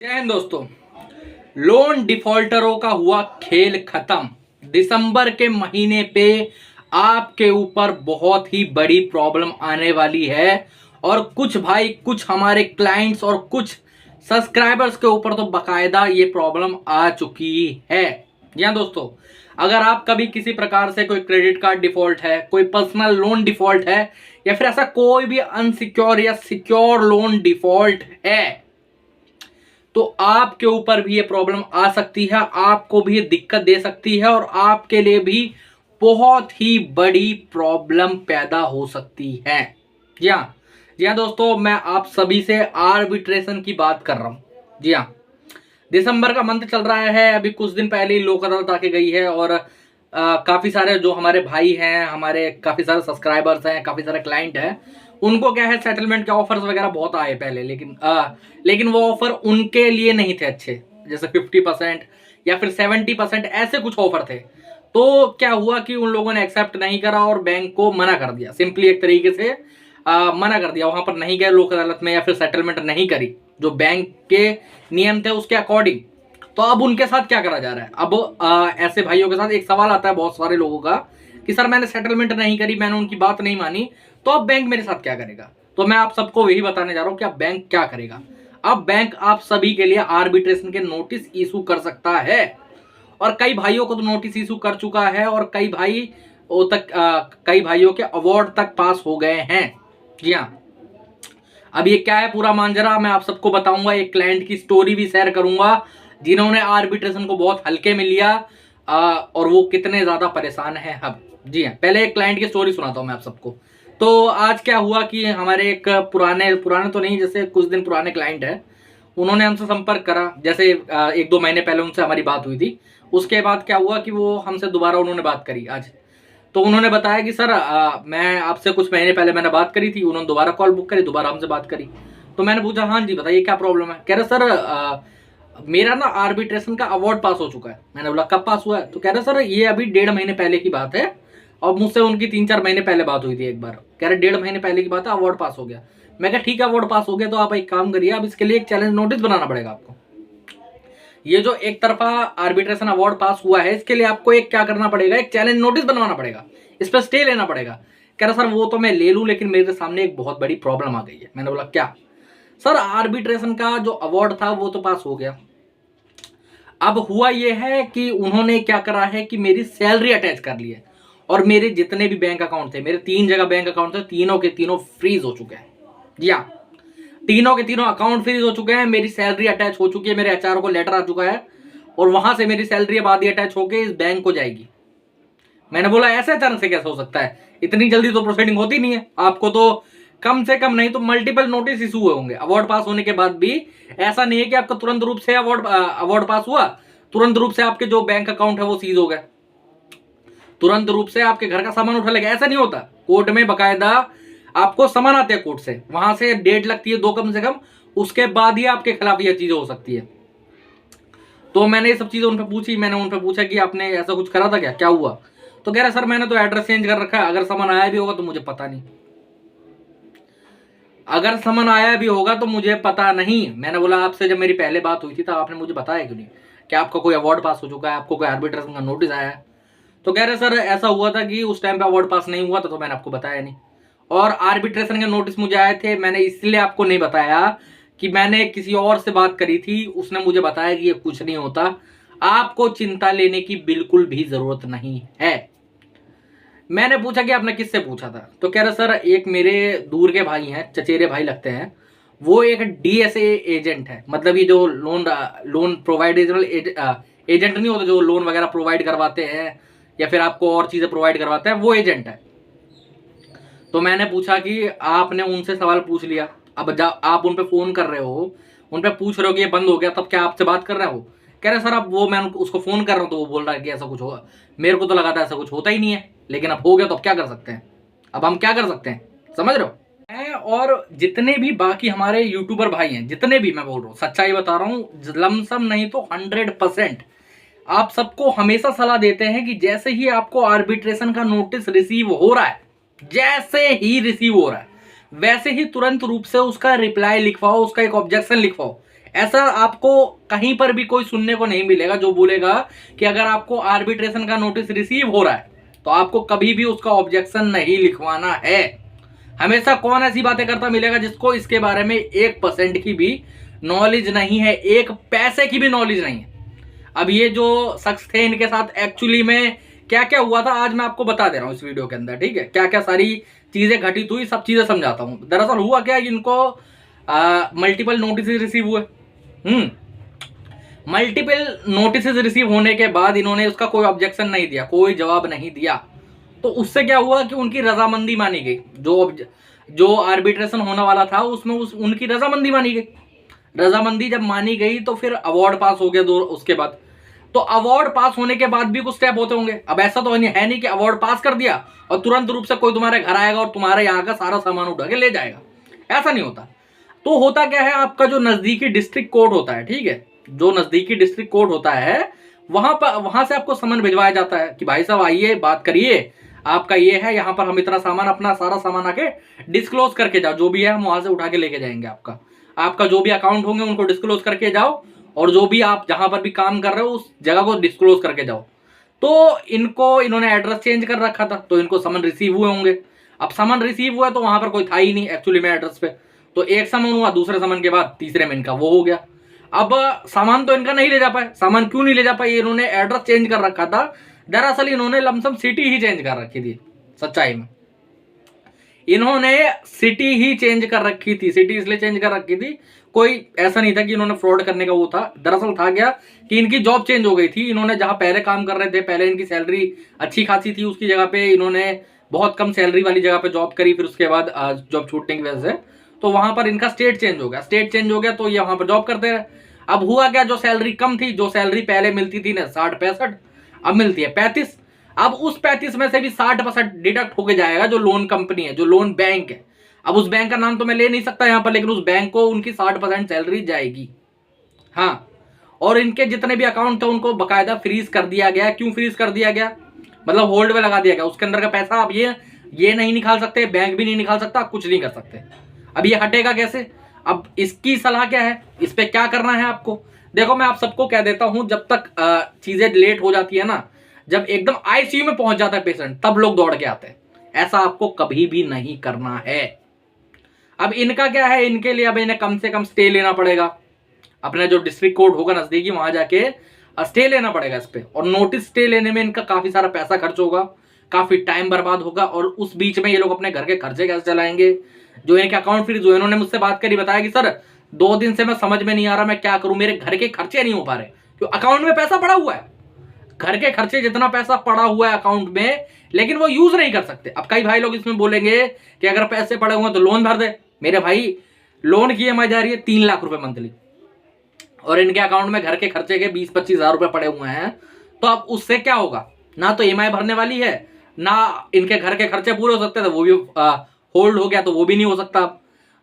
जय हिंद दोस्तों। लोन डिफॉल्टरों का हुआ खेल खत्म। दिसंबर के महीने पे आपके ऊपर बहुत ही बड़ी प्रॉब्लम आने वाली है और कुछ हमारे क्लाइंट्स और कुछ सब्सक्राइबर्स के ऊपर तो बकायदा ये प्रॉब्लम आ चुकी है। जी हाँ दोस्तों, अगर आप कभी किसी प्रकार से कोई क्रेडिट कार्ड डिफॉल्ट है, कोई पर्सनल लोन डिफॉल्ट है या फिर ऐसा कोई भी अनसिक्योर या सिक्योर लोन डिफॉल्ट है तो आपके ऊपर भी ये प्रॉब्लम आ सकती है, आपको भी ये दिक्कत दे सकती है और आपके लिए भी बहुत ही बड़ी प्रॉब्लम पैदा हो सकती है। जी हाँ दोस्तों, मैं आप सभी से आर्बिट्रेशन की बात कर रहा हूं। जी हाँ, दिसंबर का मंथ चल रहा है। अभी कुछ दिन पहले ही लोक अदालत आके गई है और काफी सारे जो हमारे भाई हैं, हमारे काफी सारे सब्सक्राइबर्स हैं, काफी सारे क्लाइंट हैं, उनको क्या है सेटलमेंट के ऑफर्स वगैरह बहुत आए पहले, लेकिन वो ऑफर उनके लिए नहीं थे अच्छे। जैसे 50% या फिर 70% ऐसे कुछ ऑफर थे। तो क्या हुआ कि उन लोगों ने एक्सेप्ट नहीं करा और बैंक को मना कर दिया। सिंपली एक तरीके से मना कर दिया, वहां पर नहीं गए लोक अदालत में या फिर सेटलमेंट नहीं करी जो बैंक के नियम थे उसके अकॉर्डिंग। तो अब उनके साथ क्या करा जा रहा है? अब ऐसे भाइयों के साथ एक सवाल आता है बहुत सारे लोगों का कि सर मैंने सेटलमेंट नहीं करी, मैंने उनकी बात नहीं मानी, तो अब बैंक मेरे साथ क्या करेगा? तो मैं आप सबको यही बताने जा रहा हूं कि अब बैंक क्या करेगा। अब बैंक आप सभी के लिए आर्बिट्रेशन के नोटिस इशू कर सकता है और कई भाइयों को तो नोटिस इशू कर चुका है और कई भाइयों के अवार्ड तक पास हो गए हैं। जी हाँ, अब ये क्या है पूरा मांजरा मैं आप सबको बताऊंगा। एक क्लाइंट की स्टोरी भी शेयर करूंगा जिन्होंने आर्बिट्रेशन को बहुत हल्के में लिया और वो कितने ज्यादा परेशान हैं अब। जी हाँ, पहले एक क्लाइंट की स्टोरी सुनाता हूं मैं आप सबको। तो आज क्या हुआ कि हमारे एक पुराने तो नहीं, जैसे कुछ दिन पुराने क्लाइंट है, उन्होंने हमसे संपर्क करा। जैसे 1-2 महीने पहले उनसे हमारी बात हुई थी। उसके बाद क्या हुआ कि वो हमसे दोबारा उन्होंने बात करी आज। तो उन्होंने बताया कि सर मैं आपसे कुछ महीने पहले मैंने बात करी थी। उन्होंने दोबारा कॉल बुक करी, दोबारा हमसे बात करी। तो मैंने पूछा हाँ जी बताइए क्या प्रॉब्लम है? कह रहे सर मेरा ना आर्बिट्रेशन का अवार्ड पास हो चुका है। मैंने बोला कब पास हुआ है? तो कह रहे सर ये अभी 1.5 महीने पहले की बात है और मुझसे उनकी 3-4 महीने पहले बात हुई थी एक बार। कह रहे 1.5 महीने पहले की बात है, अवार्ड पास हो गया। मैं कहा ठीक है, अवार्ड पास हो गया तो आप एक काम करिए, अब इसके लिए एक चैलेंज नोटिस बनाना पड़ेगा आपको। ये जो एक तरफा आर्बिट्रेशन अवार्ड पास हुआ है इसके लिए आपको एक क्या करना पड़ेगा, एक चैलेंज नोटिस बनवाना पड़ेगा, इस पर स्टे लेना पड़ेगा। कह रहा सर वो तो मैं ले लूं लेकिन मेरे सामने एक बहुत बड़ी प्रॉब्लम आ गई है। मैंने बोला क्या? सर आर्बिट्रेशन का जो अवार्ड था वो तो पास हो गया, अब हुआ ये है कि उन्होंने क्या करा है कि मेरी सैलरी अटैच कर ली है और मेरे जितने भी बैंक अकाउंट थे, मेरे 3 जगह बैंक अकाउंट थे, तीनों के तीनों फ्रीज हो चुके हैं। जी हाँ, तीनों के तीनों अकाउंट फ्रीज हो चुके हैं। मेरी सैलरी अटैच हो चुकी है, मेरे एचआर को लेटर आ चुका है और वहां से मेरी सैलरी अब आधी अटैच होके इस बैंक को जाएगी। मैंने बोला ऐसे अचानक से कैसे हो सकता है? इतनी जल्दी तो प्रोसीडिंग होती नहीं है। आपको तो कम से कम नहीं तो मल्टीपल नोटिस इशू हुए होंगे अवार्ड पास होने के बाद भी। ऐसा नहीं है कि आपका तुरंत रूप से अवार्ड पास हुआ, तुरंत रूप से आपके जो बैंक अकाउंट है वो सीज हो गए, तुरंत रूप से आपके घर का सामान उठा लेगा, ऐसा नहीं होता। कोर्ट में बकायदा आपको समन आते हैं कोर्ट से, वहां से डेट लगती है 2 कम से कम, उसके बाद ही आपके खिलाफ यह चीजें हो सकती है। तो मैंने ये सब चीजें उन पे पूछी। मैंने उन पे पूछा कि आपने ऐसा कुछ करा था क्या हुआ? तो कह रहे सर मैंने तो एड्रेस चेंज कर रखा है, अगर समन आया भी होगा तो मुझे पता नहीं, अगर समन आया भी होगा तो मुझे पता नहीं। मैंने बोला आपसे जब मेरी पहले बात हुई थी तो आपने मुझे बताया क्यों नहीं कि आपका कोई अवार्ड पास हो चुका है, आपको कोई आर्बिट्रेशन का नोटिस आया है? तो कह रहे सर ऐसा हुआ था कि उस टाइम पे अवार्ड पास नहीं हुआ था तो मैंने आपको बताया नहीं, और आर्बिट्रेशन के नोटिस मुझे आए थे, मैंने इसलिए आपको नहीं बताया कि मैंने किसी और से बात करी थी, उसने मुझे बताया कि ये कुछ नहीं होता, आपको चिंता लेने की बिल्कुल भी जरूरत नहीं है। मैंने पूछा कि आपने किससे पूछा था? तो कह रहे सर एक मेरे दूर के भाई हैं, चचेरे भाई लगते हैं, वो एक डीएसए एजेंट है। मतलब ये जो लोन प्रोवाइडेबल एजेंट नहीं होता जो लोन वगैरह प्रोवाइड करवाते हैं या फिर आपको और चीजें प्रोवाइड करवाते हैं, वो एजेंट है। तो मैंने पूछा कि आपने उनसे सवाल पूछ लिया, अब जब आप उन पे फोन कर रहे हो, उन पे पूछ रहे हो कि ये बंद हो गया, तब क्या आपसे बात कर रहे हो? कह रहे सर अब वो मैं उसको फोन कर रहा हूँ तो वो बोल रहा है कि ऐसा कुछ होगा, मेरे को तो लगा था ऐसा कुछ होता ही नहीं है, लेकिन अब हो गया तो अब क्या कर सकते हैं? अब हम क्या कर सकते हैं, समझ रहे हो? और जितने भी बाकी हमारे यूट्यूबर भाई हैं, जितने भी, मैं बोल रहा हूँ सच्चाई बता रहा हूँ, लमसम नहीं तो 100% आप सबको हमेशा सलाह देते हैं कि जैसे ही आपको आर्बिट्रेशन का नोटिस रिसीव हो रहा है, जैसे ही रिसीव हो रहा है वैसे ही तुरंत रूप से उसका रिप्लाई लिखवाओ, उसका एक ऑब्जेक्शन लिखवाओ। ऐसा आपको कहीं पर भी कोई सुनने को नहीं मिलेगा जो बोलेगा कि अगर आपको आर्बिट्रेशन का नोटिस रिसीव हो रहा है तो आपको कभी भी उसका ऑब्जेक्शन नहीं लिखवाना है। हमेशा कौन ऐसी बातें करता मिलेगा जिसको इसके बारे में 1% की भी नॉलेज नहीं है, 1 पैसे की भी नॉलेज नहीं है। अब ये जो शख्स थे इनके साथ एक्चुअली में क्या क्या हुआ था आज मैं आपको बता दे रहा हूँ इस वीडियो के अंदर, ठीक है। क्या क्या सारी चीजें घटित हुई सब चीजें समझाता हूँ। दरअसल हुआ क्या, इनको मल्टीपल नोटिस रिसीव हुए। मल्टीपल नोटिस रिसीव होने के बाद इन्होंने उसका कोई ऑब्जेक्शन नहीं दिया, कोई जवाब नहीं दिया। तो उससे क्या हुआ कि उनकी रजामंदी मानी गई। जो आर्बिट्रेशन होने वाला था उसमें उनकी रजामंदी मानी गई। रजामंदी जब मानी गई तो फिर अवार्ड पास हो गया उसके बाद। तो अवार्ड पास होने के बाद भी कुछ स्टेप होते होंगे। अब ऐसा तो है नहीं कि अवार्ड पास कर दिया और तुरंत रूप से कोई तुम्हारे घर आएगा और तुम्हारे यहाँ का सारा सामान उठा के ले जाएगा, ऐसा नहीं होता। तो होता क्या है, आपका जो नजदीकी डिस्ट्रिक्ट कोर्ट होता है, ठीक है, जो नजदीकी डिस्ट्रिक्ट कोर्ट होता है वहां से आपको समन भिजवाया जाता है कि भाई साहब आइए बात करिए, आपका ये है, यहाँ पर हम इतना सामान, अपना सारा सामान आके डिस्क्लोज करके जाओ, जो भी है हम वहां से उठा के लेके जाएंगे। आपका जो भी अकाउंट होंगे उनको डिस्क्लोज करके जाओ और जो भी आप जहां पर भी काम कर रहे हो उस जगह को डिस्क्लोज करके जाओ। तो इन्होंने एड्रेस चेंज कर रखा था तो इनको समन रिसीव हुए होंगे। अब समन रिसीव हुआ तो वहां पर कोई था ही नहीं एक्चुअली में एड्रेस पे। तो एक समन हुआ, दूसरे समन के बाद तीसरे में इनका वो हो गया। अब सामान तो इनका नहीं ले जा पाए। सामान क्यों नहीं ले जा पाए, इन्होंने एड्रेस चेंज कर रखा था। दरअसल इन्होंने लमसम सिटी ही चेंज कर रखी थी। सच्चाई में इन्होंने सिटी ही चेंज कर रखी थी। सिटी इसलिए चेंज कर रखी थी, कोई ऐसा नहीं था कि इन्होंने फ्रॉड करने का वो था। दरअसल था क्या कि इनकी जॉब चेंज हो गई थी। इन्होंने जहां पहले काम कर रहे थे, पहले इनकी सैलरी अच्छी खासी थी, उसकी जगह पे इन्होंने बहुत कम सैलरी वाली जगह पे जॉब करी। फिर उसके बाद जॉब छूटने की वजह से तो वहां पर इनका स्टेट चेंज हो गया। स्टेट चेंज हो गया तो ये वहां पर जॉब करते रहे। अब हुआ क्या, जो सैलरी कम थी, जो सैलरी पहले मिलती थी ना 60-65, अब मिलती है 35। अब उस 35 में से भी 60% डिडक्ट होके जाएगा जो लोन कंपनी है, जो लोन बैंक है। अब उस बैंक का नाम तो मैं ले नहीं सकता यहां पर, लेकिन उस बैंक को उनकी 60% सैलरी जाएगी। हाँ, और इनके जितने भी अकाउंट थे उनको बकायदा फ्रीज कर दिया गया। क्यों फ्रीज कर दिया गया, मतलब होल्ड में लगा दिया गया। उसके अंदर का पैसा आप ये नहीं निकाल सकते, बैंक भी नहीं निकाल सकता, कुछ नहीं कर सकते। अब ये हटेगा कैसे। अब इसकी सलाह क्या है, इस पे क्या करना है आपको। देखो मैं आप सबको कह देता हूं, जब तक चीजें लेट हो जाती है ना, जब एकदम आईसीयू में पहुंच जाता है पेशेंट, तब लोग दौड़ के आते हैं। ऐसा आपको कभी भी नहीं करना है। अब इनका क्या है, इनके लिए अब इन्हें कम से कम स्टे लेना पड़ेगा। अपना जो डिस्ट्रिक्ट कोर्ट होगा नजदीकी, वहां जाके स्टे लेना पड़ेगा इस पे। और नोटिस स्टे लेने में इनका काफी सारा पैसा खर्च होगा, काफी टाइम बर्बाद होगा। और उस बीच में ये लोग अपने घर के खर्चे कैसे चलाएंगे। जो इनके अकाउंट फ्रीज हुए, इन्होंने मुझसे बात करी, बताया कि सर 2 दिन से मैं समझ में नहीं आ रहा मैं क्या करूं, मेरे घर के खर्चे नहीं हो पा रहे, क्योंकि अकाउंट में पैसा पड़ा हुआ है। घर के खर्चे जितना पैसा पड़ा हुआ है अकाउंट में, लेकिन वो यूज नहीं कर सकते। अब कई भाई लोग इसमें बोलेंगे कि अगर पैसे पड़े हुए हैं तो लोन भर दे। मेरे भाई, लोन की ईएमआई जा रही है 3 लाख रुपए मंथली, और इनके अकाउंट में घर के खर्चे के 20-25 हजार रुपए पड़े हुए हैं। तो अब उससे क्या होगा, ना तो ईएमआई भरने वाली है, ना इनके घर के खर्चे पूरे हो सकते थे, वो भी होल्ड हो गया तो वो भी नहीं हो सकता।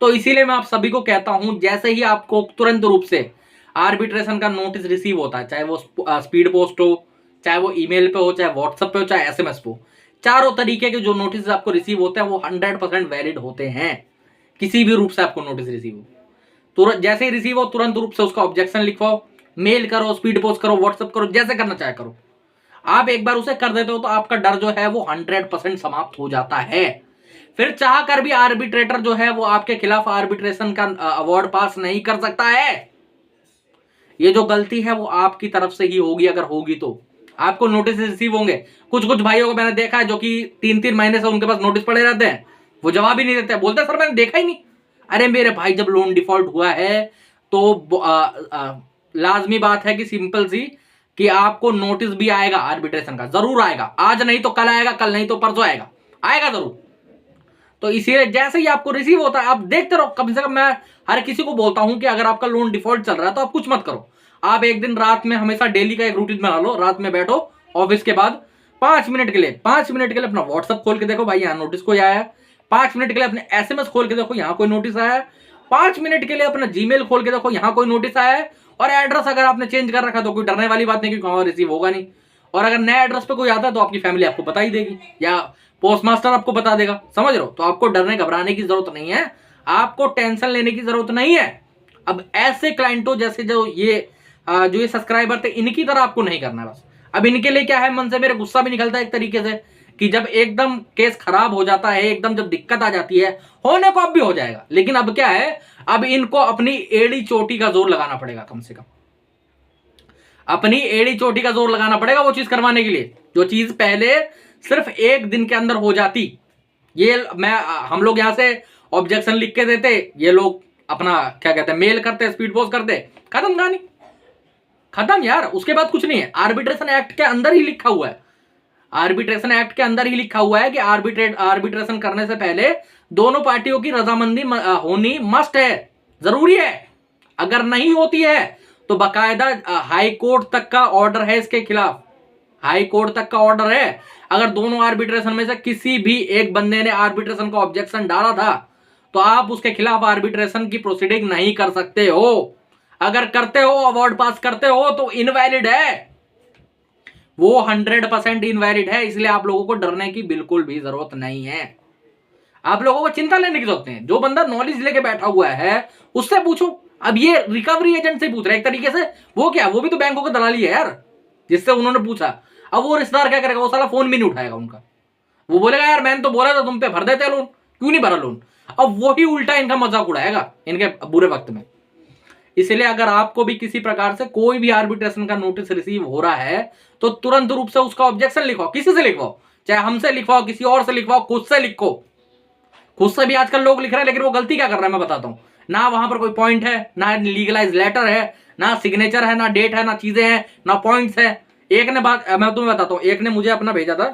तो इसीलिए मैं आप सभी को कहता हूं, जैसे ही आपको तुरंत रूप से आर्बिट्रेशन का नोटिस रिसीव होता है, चाहे वो स्पीड पोस्ट हो, चाहे वो ईमेल पे हो, चाहे व्हाट्सएप पे हो, चाहे एसएमएस पे हो, चारों तरीके के जो नोटिस आपको रिसीव होते हैं वो 100% वैलिड होते हैं। किसी भी रूप से आपको नोटिस रिसीव हो, तुरंत जैसे ही रिसीव हो तुरंत रूप से उसका ऑब्जेक्शन लिखवाओ, मेल करो, स्पीड पोस्ट करो, व्हाट्सएप करो, जैसे करना चाहे करो। आप एक बार उसे कर देते हो तो आपका डर जो है वो 100% समाप्त हो जाता है। फिर चाह कर भी आर्बिट्रेटर जो है वो आपके खिलाफ आर्बिट्रेशन का अवार्ड पास नहीं कर सकता है। ये जो गलती है वो आपकी तरफ से ही होगी। अगर होगी तो आपको नोटिस रिसीव होंगे। कुछ भाइयों को मैंने देखा है जो कि 3-3 महीने से उनके पास नोटिस पड़े रहते हैं, वो जवाब ही नहीं देते, बोलते हैं सर मैंने देखा ही नहीं। अरे मेरे भाई, जब लोन डिफॉल्ट हुआ है तो लाजमी बात है कि सिंपल सी कि आपको नोटिस भी आएगा आर्बिट्रेशन का, जरूर आएगा। आज नहीं तो कल आएगा, कल नहीं तो परसों आएगा, आएगा जरूर। तो इसीलिए जैसे ही आपको रिसीव होता है आप देखते रहो। कम से कम मैं हर किसी को बोलता हूं कि अगर आपका लोन डिफॉल्ट चल रहा है तो आप कुछ मत करो। आप एक दिन रात में, हमेशा डेली का एक रूटीन बना लो, रात में बैठो ऑफिस के बाद 5 मिनट के लिए अपना व्हाट्सएप खोल के देखो, भाई यहाँ नोटिस कोई आया है। 5 मिनट के लिए अपने एसएमएस खोल के देखो, यहाँ कोई नोटिस आया है। 5 मिनट के लिए अपना जीमेल खोल के देखो, यहाँ कोई नोटिस आया है। और एड्रेस अगर आपने चेंज कर रखा तो कोई डरने वाली बात नहीं, क्योंकि वहां रिसीव होगा नहीं। और अगर नए एड्रेस पे कोई आता है तो आपकी फैमिली आपको बता ही देगी, या पोस्ट मास्टर आपको बता देगा, समझ रहे हो। तो आपको डरने घबराने की जरूरत नहीं है, आपको टेंशन लेने की जरूरत नहीं है। अब ऐसे क्लाइंटों जैसे जो ये सब्सक्राइबर थे, इनकी तरह आपको नहीं करना बस। अब इनके लिए क्या है, मन से मेरे गुस्सा भी निकलता है एक तरीके से, कि जब एकदम केस खराब हो जाता है, एकदम जब दिक्कत आ जाती है, होने को अब भी हो जाएगा, लेकिन अब क्या है, अब इनको अपनी एड़ी चोटी का जोर लगाना पड़ेगा, कम से कम अपनी एड़ी चोटी का जोर लगाना पड़ेगा वो चीज करवाने के लिए, जो चीज पहले सिर्फ एक दिन के अंदर हो जाती। ये हम लोग यहां से ऑब्जेक्शन लिख के देते, ये लोग अपना क्या कहते हैं मेल करते, स्पीड पोस्ट करते, खत्म कहानी, खत्म यार। उसके बाद कुछ नहीं है। आर्बिट्रेशन एक्ट के अंदर ही लिखा हुआ है, आर्बिट्रेशन एक्ट के अंदर ही लिखा हुआ है कि आर्बिट्रेशन करने से पहले दोनों पार्टियों की रजामंदी होनी मस्ट है, जरूरी है। अगर नहीं होती है तो बाकायदा हाई कोर्ट तक का ऑर्डर है इसके खिलाफ, हाई कोर्ट तक का ऑर्डर है। अगर दोनों आर्बिट्रेशन में से किसी भी एक बंदे ने आर्बिट्रेशन का ऑब्जेक्शन डाला था तो आप उसके खिलाफ आर्बिट्रेशन की प्रोसीडिंग नहीं कर सकते हो। अगर करते हो, अवार्ड पास करते हो, तो इनवैलिड है वो, 100% इनवैलिड है। इसलिए आप लोगों को डरने की बिल्कुल भी जरूरत नहीं है, आप लोगों को चिंता लेने की जरूरत नहीं। जो बंदा नॉलेज लेके बैठा हुआ है उससे पूछो। अब ये रिकवरी एजेंट से पूछ रहे एक तरीके से, वो क्या, वो भी तो बैंकों का दलाली है यार, जिससे उन्होंने पूछा। अब वो रिश्तेदार क्या करेगा, वो साला फोन भी नहीं उठाएगा उनका, वो बोलेगा यार मैंने तो बोला था तुम पे भर देते लोन, क्यों नहीं भरा लोन। अब वही उल्टा इनका मजाक उड़ाएगा इनके बुरे वक्त में। इसलिए अगर आपको भी किसी प्रकार से कोई भी आर्बिट्रेशन का नोटिस रिसीव हो रहा है तो तुरंत रूप से उसका ऑब्जेक्शन लिखवाओ, किसी से लिखवाओ, चाहे हमसे लिखवाओ, किसी और से लिखवाओ, खुद से लिखो। खुद से भी आजकल लोग लिख रहे हैं, लेकिन वो गलती क्या कर रहे हैं मैं बताता हूं। ना वहां पर कोई पॉइंट है, ना लीगलाइज लेटर है, ना सिग्नेचर है, ना डेट है, ना चीजें हैं, ना पॉइंट्स है। एक ने बात मैं तुम्हें बताता हूं, एक ने मुझे अपना भेजा था,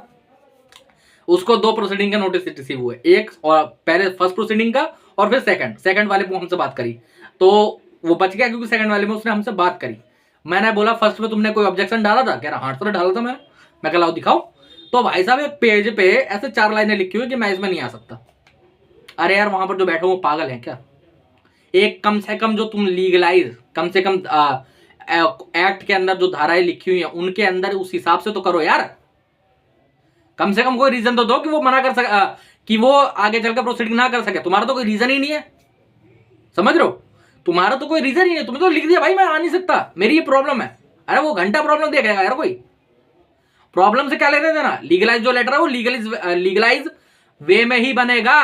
उसको 2 प्रोसीडिंग का नोटिस रिसीव हुए, एक और पहले फर्स्ट प्रोसीडिंग का और फिर सेकंड वाले में हमसे बात करी, तो वो बच गया क्योंकि सेकंड वाले में उसने हमसे बात करी। मैंने बोला फर्स्ट में तुमने कोई ऑब्जेक्शन डाला था, कह रहा हाँ सर डाला था मैं कह लाओ दिखाओ। तो भाई साहब एक पेज पे ऐसे 4 लाइनें लिखी हुई कि मैं इसमें नहीं आ सकता। अरे यार वहां पर जो बैठे वो पागल है क्या? एक कम से कम जो तुम लीगलाइज, कम से कम एक्ट के अंदर जो धाराएं लिखी हुई हैं उनके अंदर उस हिसाब से तो करो यार। कम से कम कोई रीजन तो दो कि वो मना कर सके, कि वो आगे चलकर प्रोसीडिंग ना कर सके। तुम्हारा तो कोई रीजन ही नहीं है, समझ रहे हो, तुम्हारा तो कोई रीजन ही नहीं। तुमने तो लिख दिया भाई मैं आ नहीं सकता, मेरी ये प्रॉब्लम है। अरे वो घंटा प्रॉब्लम देखेगा यार, कोई प्रॉब्लम से क्या लेने देना। लीगलाइज जो लेटर है वो लीगलाइज वे में ही बनेगा,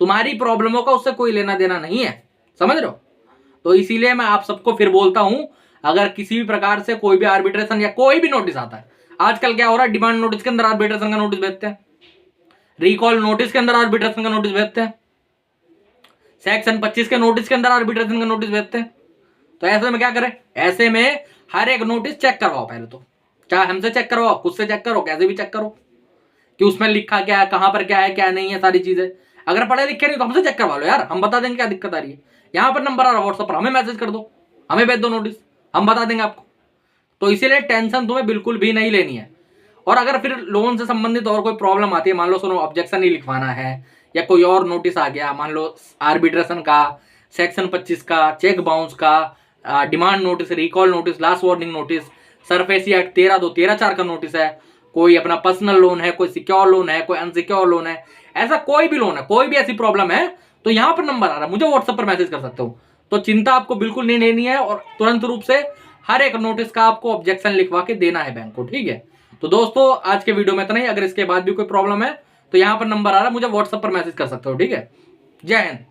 तुम्हारी प्रॉब्लमों का उससे कोई लेना देना नहीं है, समझ रहे हो। तो इसीलिए मैं आप सबको फिर बोलता हूं, अगर किसी भी प्रकार से कोई भी आर्बिट्रेशन या कोई भी नोटिस आता है, आजकल क्या हो रहा है, डिमांड नोटिस के अंदर आर्बिट्रेशन का नोटिस भेजते हैं, रिकॉल नोटिस के अंदर आर्बिट्रेशन का नोटिस भेजते हैं, सेक्शन 25 के नोटिस के अंदर आर्बिट्रेशन का नोटिस भेजते हैं। तो ऐसे में क्या करें, ऐसे में हर एक नोटिस चेक करवाओ पहले तो, चाहे हमसे चेक करवाओ, खुद से चेक करो, कैसे भी चेक करो कि उसमें लिखा क्या है, कहां पर क्या है क्या नहीं है, सारी चीजें। अगर पढ़े लिखे नहीं तो हमसे चेक करवा लो यार, हम बता देंगे क्या दिक्कत आ रही है। यहाँ पर नंबर आ रहा है व्हाट्सएप पर, हमें मैसेज कर दो, हमें भेज दो नोटिस, हम बता देंगे आपको। तो इसीलिए टेंशन तुम्हें बिल्कुल भी नहीं लेनी है। और अगर फिर लोन से संबंधित और कोई प्रॉब्लम आती है, मान लो सुनो ऑब्जेक्शन ही लिखवाना है या कोई और नोटिस आ गया, मान लो आर्बिट्रेशन का, सेक्शन 25 का, चेक बाउंस का, demand notice, recall notice, last warning notice, SARFAESI act 13(2)(13)(4) का नोटिस है, कोई अपना पर्सनल लोन है, कोई सिक्योर लोन है, कोई अनसिक्योर लोन है, ऐसा कोई भी लोन है, कोई भी ऐसी प्रॉब्लम है तो यहां पर नंबर आ रहा है, मुझे व्हाट्सएप पर मैसेज कर सकते हो। तो चिंता आपको बिल्कुल नहीं लेनी है और तुरंत रूप से हर एक नोटिस का आपको ऑब्जेक्शन लिखवा के देना है बैंक को, ठीक है। तो दोस्तों आज के वीडियो में इतना ही। अगर इसके बाद भी कोई प्रॉब्लम है तो यहां पर नंबर आ रहा है, मुझे व्हाट्सएप पर मैसेज कर सकते हो, ठीक है। जय हिंद।